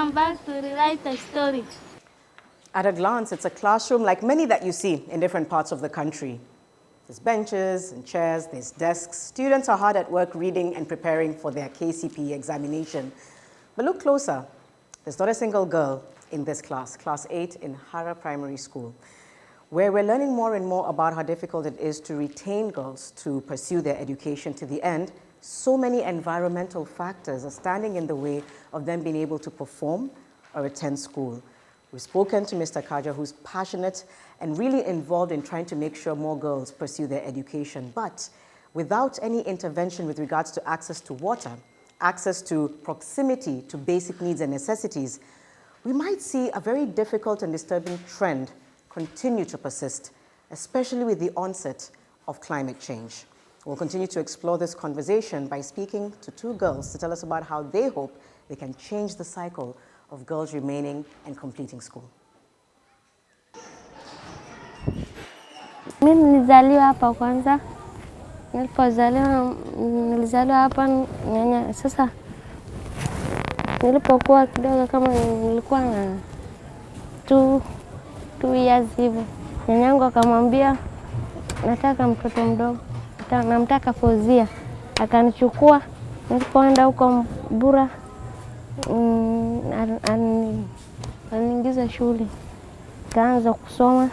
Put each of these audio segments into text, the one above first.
come back to rewrite the story. At a glance, it's a classroom like many that you see in different parts of the country. There's benches and chairs, there's desks. Students are hard at work reading and preparing for their KCPE examination. But look closer. There's not a single girl in this class, Class 8 in Hara Primary School, where we're learning more and more about how difficult it is to retain girls to pursue their education to the end. So many environmental factors are standing in the way of them being able to perform or attend school. We've spoken to Mr. Kaja, who's passionate and really involved in trying to make sure more girls pursue their education. But without any intervention with regards to access to water, access to proximity to basic needs and necessities, we might see a very difficult and disturbing trend continue to persist, especially with the onset of climate change. We'll continue to explore this conversation by speaking to two girls to tell us about how they hope they can change the cycle of girls remaining and completing school. Mimi nilizaliwa hapa kwanza. Nilizaliwa hapa nyanya. Sasa nilipokuwa kidogo kama nilikuwa na 2 years hivyo. Nyanyangu akamwambia nataka mtoto mdogo. Namtaka Fozia. Akanichukua nilipoenda huko Mbura. Aniingiza shule. Kaanza kusoma.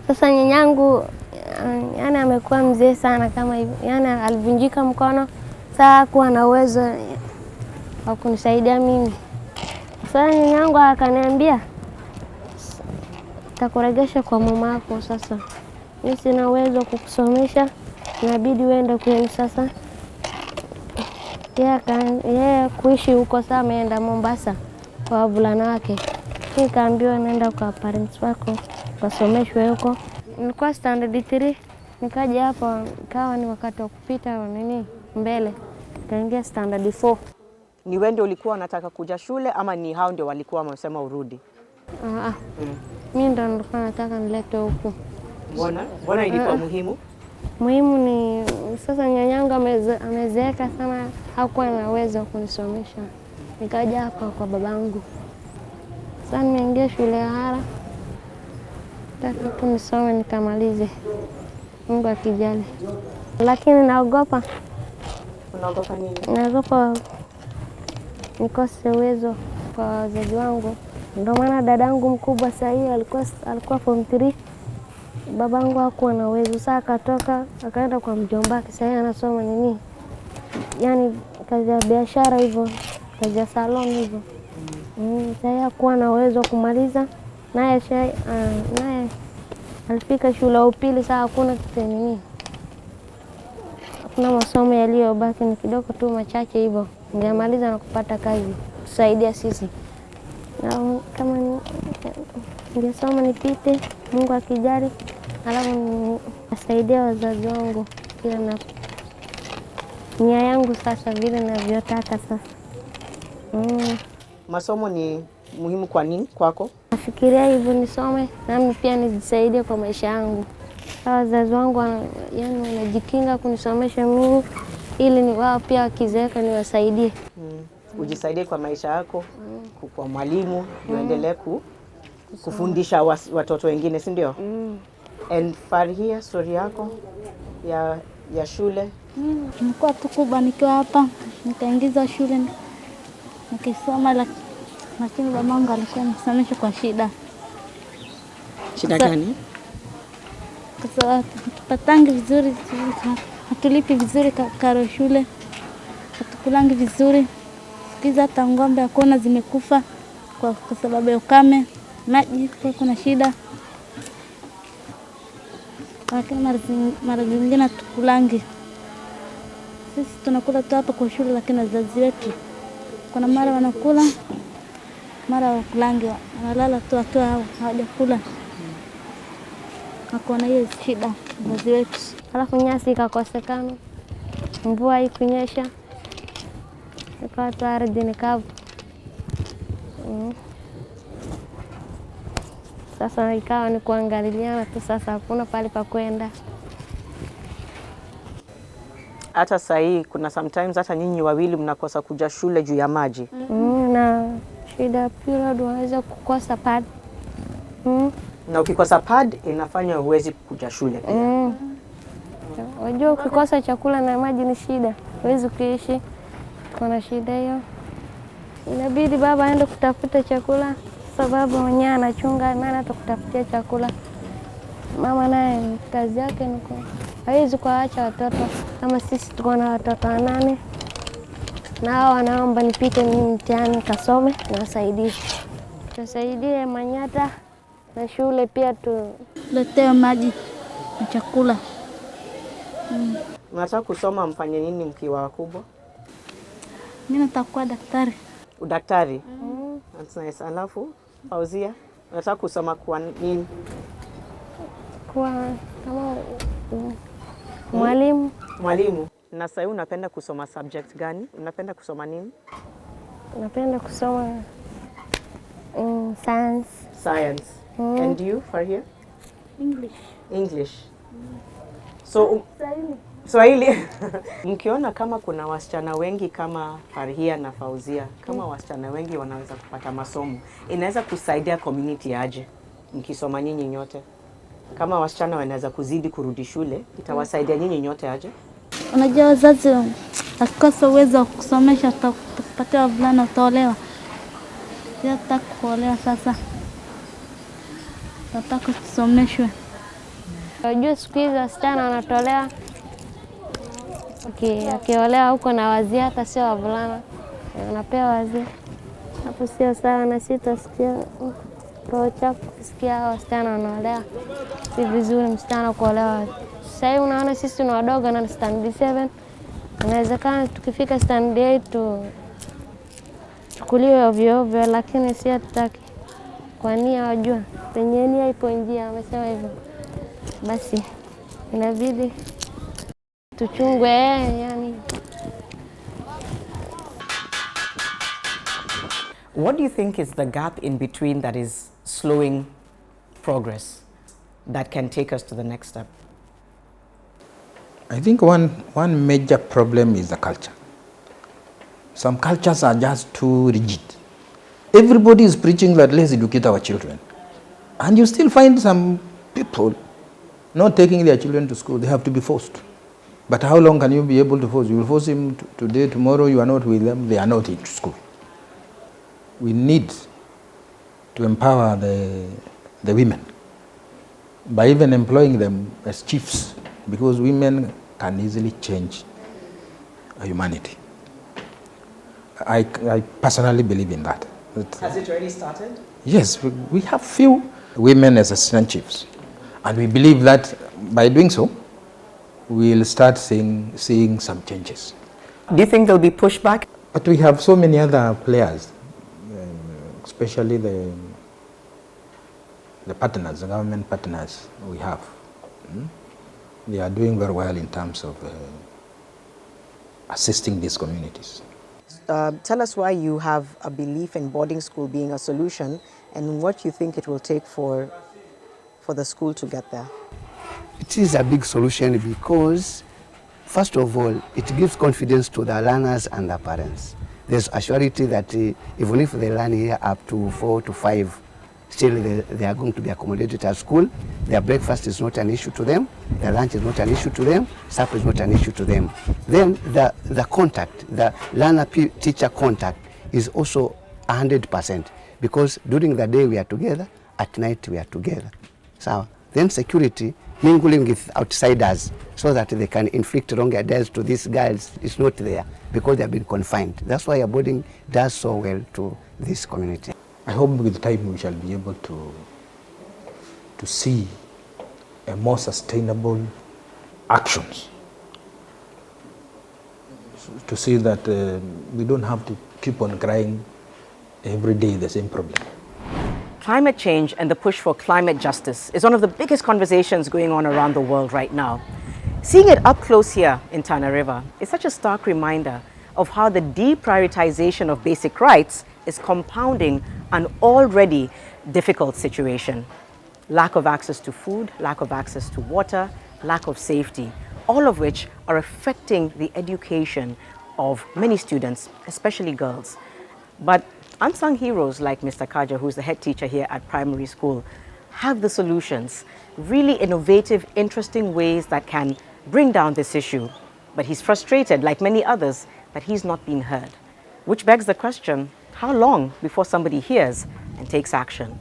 Sasa nyanyangu yani amekuwa mzee sana kama hivi. Yani alivunjika mkono. Sasa hakuwa na uwezo wa kunisaidia mimi. Sasa nyanyangu akaniambia takuregesha kwa mamako sasa. Mimi sina uwezo kukusomesha. Inabidi uende kwenu sasa. Yeye kuishi huko sasa ameenda Mombasa kwa wavulana wake. Nikaambiwa naenda kwa parents wako kasomeshwe huko. Nilikuwa standard 3, nikaja hapa kawa ni wakati wa kupita mbele. Nikaingia standard 4. Ni wewe ndio ulikuwa unataka kuja shule ama ni hao ndio walikuwa wamesema urudi? Mimi ndio nilikuwa nataka nilete huko. Mbona ilikuwa muhimu? Muhimu ni sasa nyanyangu amezeeka sana, hakuwa na uwezo kunisomesha. Nikaja hapa kwa babangu. Sasa nimeingia shule ya Hara. Nataka nisome nikamalize. Mungu akijali. Lakini naogopa. Unaogopa nini? Naogopa nikose uwezo kwa wazazi wangu. Ndio maana dadangu mkubwa sasa alikuwa form 3. Babangu hakuwa na uwezo. Sasa akatoka akaenda kwa mjomba wake. Sasa anasoma yani kazi ya biashara hivyo, kazi ya salon hivyo. Sasa hakuwa na uwezo kumaliza. Naye alifika shule ya upili. Sasa hakuna kitu hakuna masomo yaliyobaki, ni kidogo tu machache hivyo. Ningemaliza na kupata kazi tusaidia sisi. Na kama ningesoma nipite, Mungu akijali, alafu nasaidia wazazi wangu kila na nia yangu sasa vile ninavyotaka sasa. Masomo ni muhimu kwa nini kwako? Nafikiria hivyo nisome na mimi pia nijisaidie kwa maisha yangu. Wazazi wangu yani wanajikinga kunisomesha mimi ili wao pia wakizeeka niwasaidie. Ujisaidie kwa maisha yako, kwa mwalimu, uendelee kufundisha watoto wengine, si ndio? And Farhia, story yako ya shule? Nilikuwa tu kubwa nikiwa hapa, nikaingiza shule nikisoma, lakini babangu alikuwa anisemesha kwa shida. Shida gani? Kwa sababu tupatangi vizuri, hatulipi vizuri karo shule, hatukulangi vizuri. Sikiza hata ng'ombe hakuna zimekufa kwa sababu ya ukame, maji kuna shida. Lakini mara zingine hatukulangi. Sisi tunakula tu hapa kwa shule, lakini wazazi wetu kuna mara wanakula, mara wakulangi, wanalala tu wakiwa hawajakula. Hakuna hiyo shida wazazi wetu. Alafu nyasi ikakosekana, mvua haikunyesha, ikawa tu ardhi ni kavu. Sasa ikawa ni kuangaliana tu, sasa hakuna pale pa kwenda. Hata sasa hii kuna sometimes hata nyinyi wawili mnakosa kuja shule juu ya maji. Na Shida ya pili labda unaweza kukosa pad. Na ukikosa pad inafanya huwezi kuja shule pia. Unajua ukikosa chakula na maji ni shida, huwezi kuishi. Kuna shida hiyo. Inabidi baba aende kutafuta chakula, sababu mwenyewe anachunga, nani atakutafutia chakula. Mama naye kazi yake ni hawezi kuacha watoto. Kama sisi tuko na watoto 8, na hao wanaomba nipite mimi mtihani kasome na wasaidie. Tusaidie manyata na shule pia Tuletewe maji na chakula. Unataka kusoma mfanye nini mkiwa wakubwa? Mimi nataka kuwa daktari. Udaktari? That's nice. Alafu, Fauzia, unataka kusoma kwa nini? Kwa kama mwalimu. Mwalimu. Na sasa unapenda kusoma subject gani? Unapenda kusoma nini? Napenda kusoma science. Science. And you, Farhia? English. English. So, Swahili. Mkiona kama kuna wasichana wengi kama Farhia na Fauzia, kama wasichana wengi wanaweza kupata masomo, inaweza kusaidia community aje mkisoma nyinyi nyote? Kama wasichana wanaweza kuzidi kurudi shule, itawasaidia nyinyi nyote aje? Unajua wazazi akikosa uwezo wa kusomesha utapatia wavulana utaolewa. Nataka kuolewa sasa. Nataka kusomeshwe. Unajua siku hizi wasichana wanatolewa. Akiolewa huko na wazee, hata sio wavulana. Wanapewa wazee. Hapo sio sawa, na sisi tutasikia roho chafu kusikia wasichana wanaolewa. Si vizuri msichana kuolewa. Sasa hivi unaona sisi ni wadogo na standard 7. Inawezekana tukifika standard 8 tukuliwe ovyo ovyo, lakini si hatutaki. Kwa nia wajua, penye nia ipo njia, wamesema hivyo. Basi inabidi tuchungwe yani. What do you think is the gap in between that is slowing progress that can take us to the next step? I think one major problem is the culture. Some cultures are just too rigid. Everybody is preaching that let's educate our children. And you still find some people not taking their children to school. They have to be forced. But how long can you be able to force? You will force him today, tomorrow, you are not with them, they are not in school. We need to empower the women by even employing them as chiefs, because women can easily change humanity. I personally believe in that. Has it already started? Yes, we have few women as assistant chiefs, and we believe that by doing so, we'll start seeing some changes. Do you think there'll be pushback? But we have so many other players, especially the partners, the government partners we have. They are doing very well in terms of assisting these communities. Tell us why you have a belief in boarding school being a solution and what you think it will take for the school to get there. It is a big solution because, first of all, it gives confidence to the learners and the parents. There's a surety that even if they learn here up to 4 to 5, still they are going to be accommodated at school. Their breakfast is not an issue to them, their lunch is not an issue to them, supper is not an issue to them. Then the contact, the learner-teacher contact is also 100%, because during the day we are together, at night we are together. So then security, mingling with outsiders so that they can inflict wrong ideas to these girls is not there, because they have been confined. That's why a boarding does so well to this community. I hope with time we shall be able to see a more sustainable actions, to see that we don't have to keep on crying every day the same problem. Climate change and the push for climate justice is one of the biggest conversations going on around the world right now. Seeing it up close here in Tana River is such a stark reminder of how the deprioritization of basic rights is compounding an already difficult situation. Lack of access to food, lack of access to water, lack of safety, all of which are affecting the education of many students, especially girls. But Unsung heroes like Mr. Kaja, who's the head teacher here at primary school, have the solutions, really innovative, interesting ways that can bring down this issue. But he's frustrated, like many others, that he's not been heard. Which begs the question, how long before somebody hears and takes action?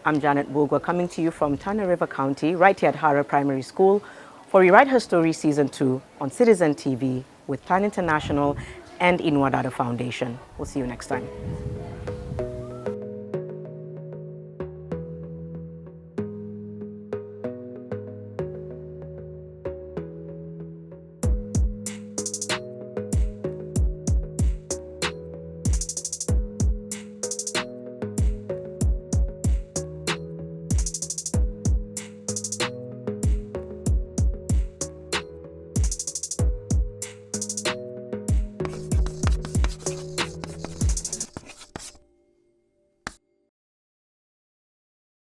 I'm Janet Mbugua, coming to you from Tana River County, right here at Hara Primary School, for Rewrite Her Story Season 2 on Citizen TV with Plan International and Inua Dada Foundation. We'll see you next time.